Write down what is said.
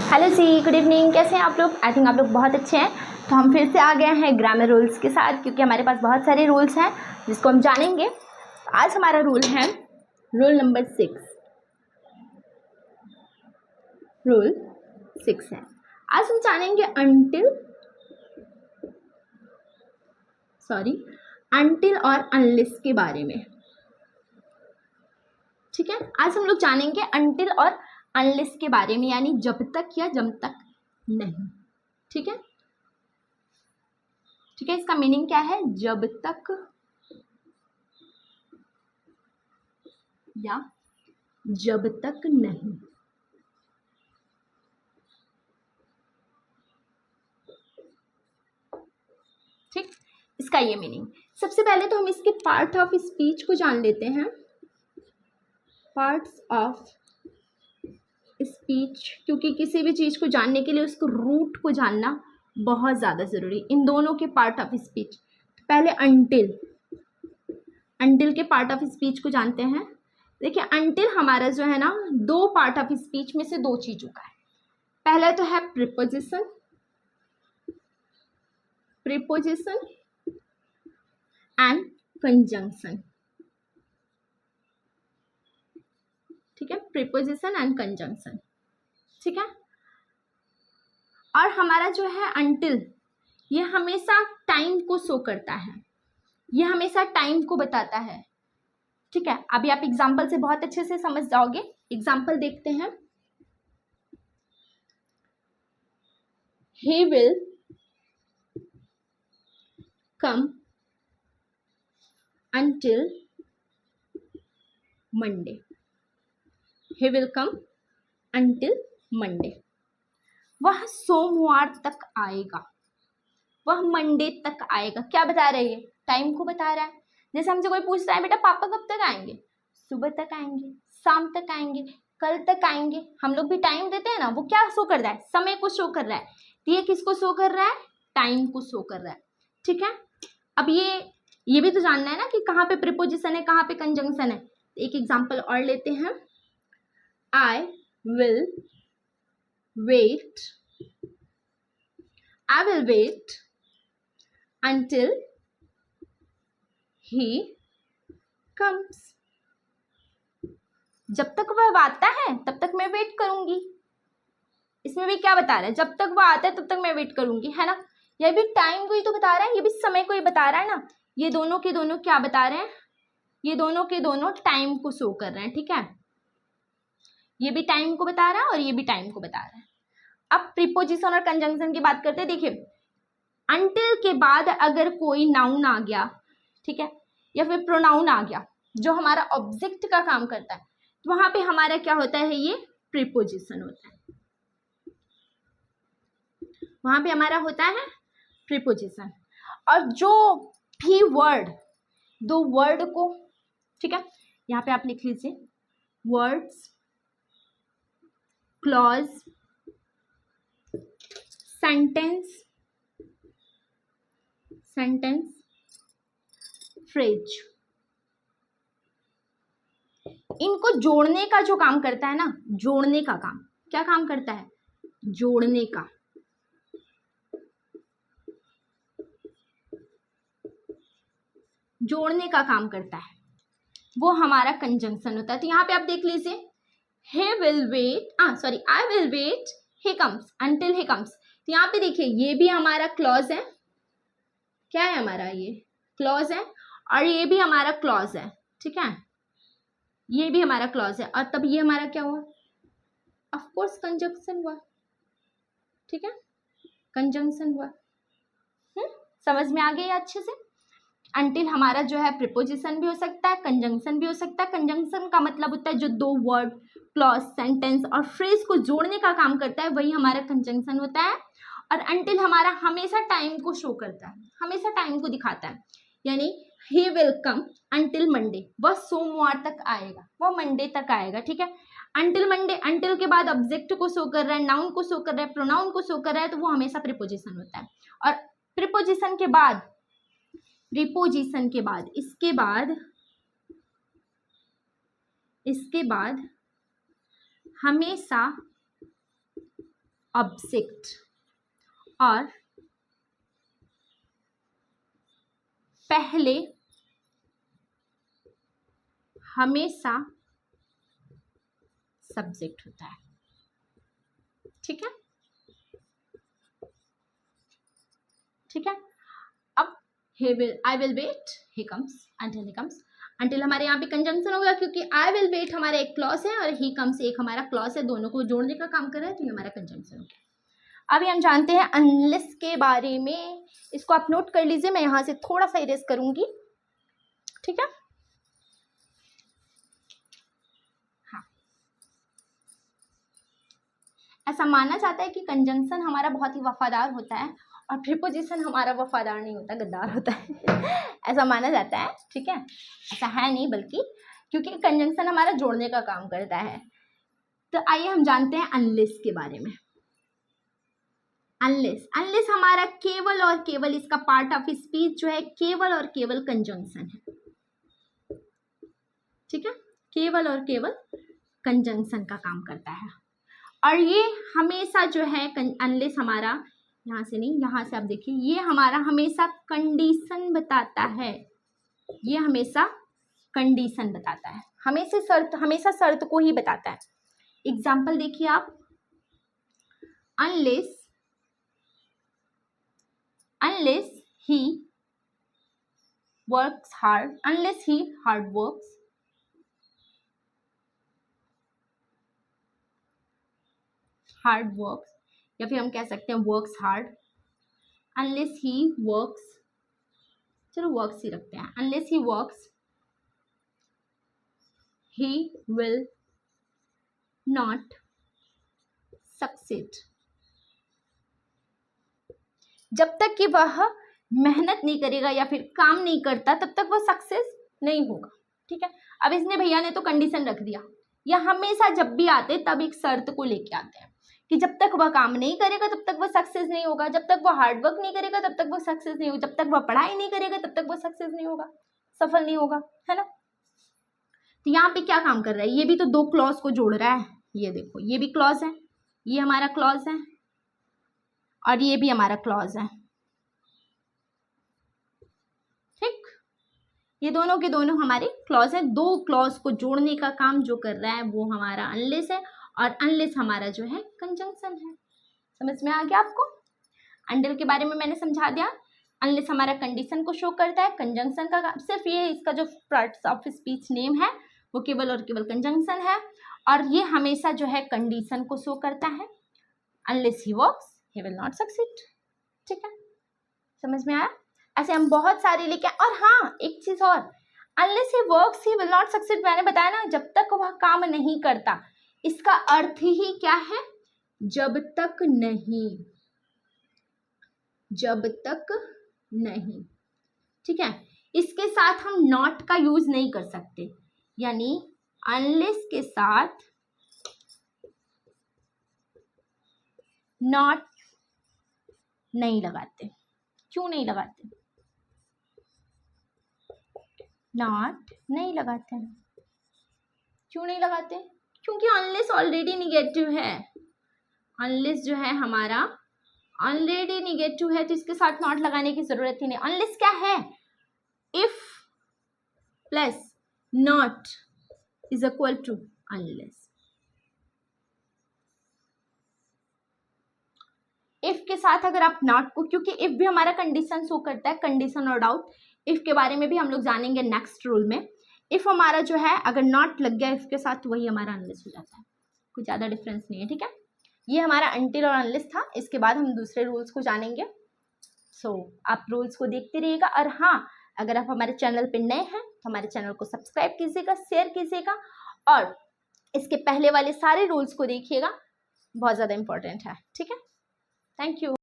Hello जी, good evening. कैसे हैं आप लोग? आई थिंक आप लोग बहुत अच्छे हैं। तो हम फिर से आ गए हैं ग्रामर रूल्स के साथ, क्योंकि हमारे पास बहुत सारे रूल्स हैं जिसको हम जानेंगे। आज हमारा रूल है रूल नंबर 6। रूल 6 है। आज हम जानेंगे अंटिल और अनलेस के बारे में। ठीक है, आज हम लोग जानेंगे अंटिल और अनलेस के बारे में, यानी जब तक या जब तक नहीं। ठीक है, ठीक है, इसका मीनिंग क्या है? जब तक या जब तक नहीं। ठीक, इसका ये मीनिंग। सबसे पहले तो हम इसके पार्ट ऑफ स्पीच को जान लेते हैं। पार्ट्स ऑफ स्पीच, क्योंकि किसी भी चीज को जानने के लिए उसको रूट को जानना बहुत ज्यादा जरूरी। इन दोनों के पार्ट ऑफ स्पीच, पहले अंटिल के पार्ट ऑफ स्पीच को जानते हैं। देखिए, अंटिल हमारा जो है ना, दो पार्ट ऑफ स्पीच में से दो चीजों का है। पहला तो है प्रीपोजिशन एंड कंजंक्शन। ठीक है, प्रीपोजिशन एंड कंजंक्शन। ठीक है, और हमारा जो है अंटिल, ये हमेशा टाइम को शो करता है, ये हमेशा टाइम को बताता है। ठीक है, अभी आप एग्जाम्पल से बहुत अच्छे से समझ जाओगे। एग्जाम्पल देखते हैं। He will come until Monday. He will come until Monday. वह सोमवार तक आएगा, वह मंडे तक आएगा। क्या बता रहे हैं? टाइम को बता रहा है। जैसे हमसे कोई पूछता है, बेटा पापा कब तक आएंगे? सुबह तक आएंगे, शाम तक आएंगे, कल तक आएंगे। हम लोग भी टाइम देते हैं ना, वो क्या शो कर रहा है? समय को शो कर रहा है। तो ये किसको शो कर रहा है? टाइम को शो कर रहा है। ठीक है, अब ये भी तो जानना है ना कि कहाँ पे प्रीपोजिशन है, कहाँ पे कंजंक्शन है। एक एग्जांपल और लेते हैं। I will wait until he comes. जब तक वह आता है तब तक मैं वेट करूंगी। इसमें भी क्या बता रहा है? जब तक वह आता है तब तक मैं वेट करूंगी, है ना। ये भी टाइम को ही तो बता रहा है, ये भी समय को ही बता रहा है ना। ये दोनों के दोनों क्या बता रहे हैं? ये दोनों के दोनों टाइम को शो कर रहे हैं। ठीक है, ये भी टाइम को बता रहा है और ये भी टाइम को बता रहा है। अब प्रीपोजिशन और कंजंक्शन की बात करते हैं। देखिए, अंटिल के बाद अगर कोई नाउन आ गया, ठीक है, या फिर प्रोनाउन आ गया जो हमारा ऑब्जेक्ट का काम करता है, तो वहां पे हमारा क्या होता है? ये प्रीपोजिशन होता है। वहां पे हमारा होता है प्रीपोजिशन। और जो भी वर्ड, दो वर्ड को, ठीक है, यहाँ पे आप लिख लीजिए वर्ड्स, क्लॉज, सेंटेंस, फ्रेज, इनको जोड़ने का जो काम करता है ना, जोड़ने का काम, क्या काम करता है? जोड़ने का। जोड़ने का काम करता है, वो हमारा कंजंक्शन होता है। तो यहाँ पे आप देख लीजिए, he will wait, sorry, I will wait, he comes until he comes। तो यहाँ पे देखिए, ये भी हमारा क्लॉज है। क्या है हमारा? ये क्लॉज है, और ये भी हमारा क्लॉज है। ठीक है, ये भी हमारा क्लॉज है, और तब ये हमारा क्या हुआ? ऑफ कोर्स कंजंक्शन हुआ। ठीक है, कंजंक्शन हुआ। समझ में आ गया अच्छे से? अंटिल हमारा जो है प्रीपोजिशन भी हो सकता है, कंजंक्शन भी हो सकता है। कंजंक्शन का मतलब होता है जो दो वर्ड, क्लॉज, सेंटेंस और फ्रेज को जोड़ने का काम करता है, वही हमारा कंजंक्शन होता है। और अंटिल हमारा हमेशा टाइम को शो करता है, हमेशा टाइम को दिखाता है। यानी he will come until Monday, वह सोमवार तक आएगा, वह मंडे तक आएगा। ठीक है, अंटिल मंडे, अंटिल के बाद ऑब्जेक्ट को शो कर रहा है, नाउन को शो कर रहा है, प्रोनाउन को शो कर रहा है, तो वो हमेशा प्रीपोजिशन होता है। और प्रीपोजिशन के बाद इसके बाद हमेशा ऑब्जेक्ट और पहले हमेशा सब्जेक्ट होता है। ठीक है, ठीक है। अब he will, I will wait, he comes, until he comes, until हमारे यहाँ पे कंजंक्शन होगा क्योंकि I will wait हमारा एक क्लॉज है और he comes एक हमारा क्लॉज है, दोनों को जोड़ने का काम कर रहा है, तो ये हमारा कंजंक्शन हो गया। अभी हम जानते हैं अनलेस के बारे में, इसको आप नोट कर लीजिए, मैं यहाँ से थोड़ा सा इरेज करूंगी। ठीक है, हाँ, ऐसा माना जाता है कि कंजंक्शन हमारा बहुत ही वफादार होता है और प्रीपोजिशन हमारा वफादार नहीं होता, गद्दार होता है ऐसा माना जाता है। ठीक है, ऐसा है नहीं, बल्कि क्योंकि कंजंक्शन हमारा जोड़ने का काम करता है। तो आइए हम जानते हैं अनलेस के बारे में। अनलेस, अनलेस हमारा केवल और केवल, इसका पार्ट ऑफ स्पीच जो है केवल और केवल कंजंक्शन है। ठीक है, केवल और केवल कंजंक्शन का काम करता है और ये हमेशा जो है अनलेस हमारा, यहाँ से नहीं, यहाँ से आप देखिए, ये हमारा हमेशा कंडीशन बताता है, ये हमेशा कंडीशन बताता है, हमेशा शर्त को ही बताता है। एग्जाम्पल देखिए आप, unless he works hard, unless he hard works, या फिर हम कह सकते हैं works hard, unless he works, चलो वर्क्स ही रखते हैं, unless he works he will not succeed, जब तक कि वह मेहनत नहीं करेगा या फिर काम नहीं करता तब तक वह सक्सेस नहीं होगा। ठीक है, अब इसने भैया ने तो कंडीशन रख दिया, या हमेशा जब भी आते तब एक शर्त को लेके आते हैं कि जब तक वह काम नहीं करेगा तब तक वह सक्सेस नहीं होगा, जब तक वह हार्डवर्क नहीं करेगा तब तक वह सक्सेस नहीं होगा, जब तक वह पढ़ाई नहीं करेगा तब तक वह सक्सेस नहीं होगा, सफल नहीं होगा, है ना। तो यहाँ पे क्या काम कर रहा है, ये भी तो दो क्लॉज को जोड़ रहा है, ये देखो, ये भी क्लॉज है, ये हमारा क्लॉज है और ये भी हमारा क्लॉज है। ठीक, ये दोनों के दोनों हमारे क्लॉज हैं, दो क्लॉज को जोड़ने का काम जो कर रहा है वो हमारा अनलेस है और अनलेस हमारा जो है कंजंक्शन है। समझ में आ गया आपको? अंडल के बारे में मैंने समझा दिया। अनलेस हमारा कंडीशन को शो करता है, कंजंक्शन का काम सिर्फ ये, इसका जो पार्ट्स ऑफ स्पीच नेम है वो केवल और केवल कंजंक्शन है और ये हमेशा जो है कंडीशन को शो करता है। Unless he works he will not succeed। ठीक है, समझ में आया? ऐसे हम बहुत सारे लेके, और हाँ एक चीज और, unless he works he will not succeed, मैंने बताया ना, जब तक वह काम नहीं करता, इसका अर्थ ही क्या है, जब तक नहीं, जब तक नहीं। ठीक है, इसके साथ हम नॉट का यूज नहीं कर सकते, यानी unless के साथ नॉट नहीं लगाते। क्यों नहीं लगाते? नॉट नहीं लगाते हैं, क्यों नहीं लगाते? क्योंकि अनलेस ऑलरेडी निगेटिव है, अनलेस जो है हमारा ऑलरेडी निगेटिव है तो इसके साथ नॉट लगाने की जरूरत ही नहीं। अनलेस क्या है, if plus not is equal to unless. If के साथ अगर आप नॉट को, क्योंकि इफ भी हमारा कंडीशन शो करता है, कंडीशन और डाउट, इफ के बारे में भी हम लोग जानेंगे नेक्स्ट रूल में। इफ हमारा जो है अगर नॉट लग गया इफ के साथ तो वही हमारा अनलेस हो जाता है, कुछ ज़्यादा डिफरेंस नहीं है। ठीक है, ये हमारा अनटिल और अनलेस था, इसके बाद हम दूसरे रूल्स को जानेंगे। सो आप रूल्स को देखते रहिएगा, और हाँ अगर आप हमारे चैनल पे नए हैं तो हमारे चैनल को सब्सक्राइब कीजिएगा, शेयर कीजिएगा और इसके पहले वाले सारे रूल्स को देखिएगा, बहुत ज़्यादा इंपॉर्टेंट है। ठीक है, थैंक यू।